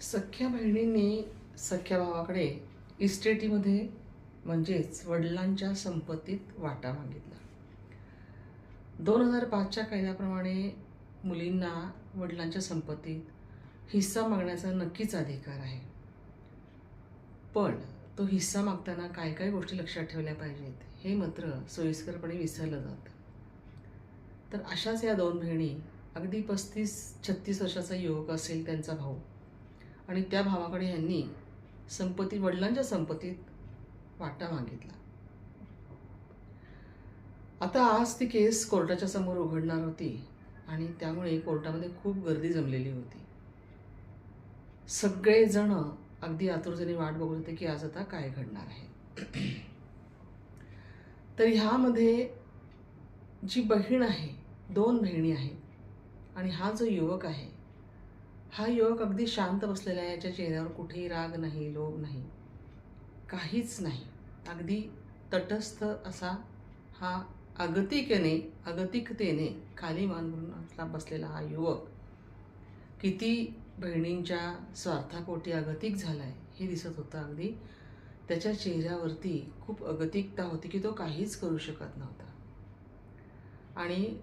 सख्ख्या बहिणींनी सख्ख्या भावाकडे इस्टेटीमध्ये म्हणजेच वडिलांच्या संपत्तीत वाटा मागितला. 2005च्या कायद्याप्रमाणे मुलींना वडिलांच्या संपत्तीत हिस्सा मागण्याचा नक्कीच अधिकार आहे. पण तो हिस्सा मागताना काय काय गोष्टी लक्षात ठेवल्या पाहिजेत हे मात्र सोयीस्करपणे विसरलं जातं. तर अशाच या दोन बहिणी, अगदी 35-36 वर्षाचा युवक असेल त्यांचा भाऊ, आणि त्या भावाकडे यांनी वडिलांच्या संपत्तीत वाटा मागितला. आता आज ती केस कोर्टाच्या समोर उघडणार होती आणि त्यामुळे कोर्टामध्ये खूप गर्दी जमलेली होती. सगळेजण अगदी आतुरतेने वाट बघत होते की आज आता काय घडणार आहे. तर ह्यामध्ये जी बहीण आहे, दोन बहिणी आहेत, आणि हा जो युवक आहे, हा युवक अगदी शांत बसलेला आहे. याच्या चेहऱ्यावर कुठेही राग नाही, लोभ नाही, काहीच नाही. अगदी तटस्थ असा हा अगतिकतेने खाली मान म्हणून बसलेला हा युवक किती बहिणींच्या स्वार्थापोटी अगतिक झालाय हे दिसत होतं. अगदी त्याच्या चेहऱ्यावरती खूप अगतिकता होती की तो काहीच करू शकत नव्हता. आणि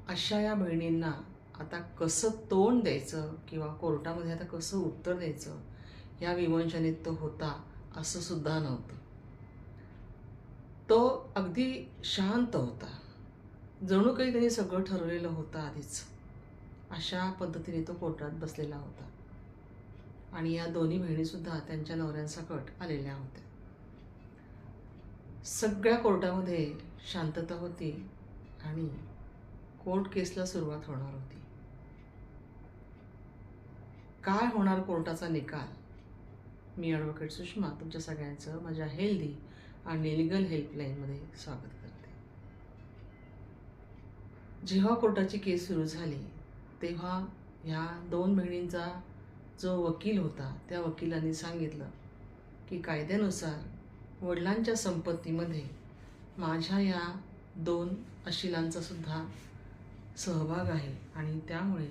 अशा या बहिणींना आता कसं तोंड द्यायचं किंवा कोर्टामध्ये आता कसं उत्तर द्यायचं या विवंचनेत तो होता असं सुद्धा नव्हतं. तो अगदी शांत होता, जणू काही त्यांनी सगळं ठरवलेलं होतं आधीच. अशा पद्धतीने तो कोर्टात बसलेला होता. आणि या दोन्ही बहिणीसुद्धा त्यांच्या नवऱ्यांसकट आलेल्या होत्या. सगळ्या कोर्टामध्ये शांतता होती आणि कोर्ट केसला सुरुवात होणार होती. काय होणार कोर्टाचा निकाल? मी ॲडव्होकेट सुषमा तुमच्या सगळ्यांचं माझ्या हेल्दी आणि लिगल हेल्पलाईनमध्ये स्वागत करते. जेव्हा कोर्टाची केस सुरू झाली तेव्हा ह्या दोन बहिणींचा जो वकील होता त्या वकिलांनी सांगितलं की कायद्यानुसार वडिलांच्या संपत्तीमध्ये माझ्या या दोन अशिलांचा सुद्धा सहभाग आहे आणि त्यामुळे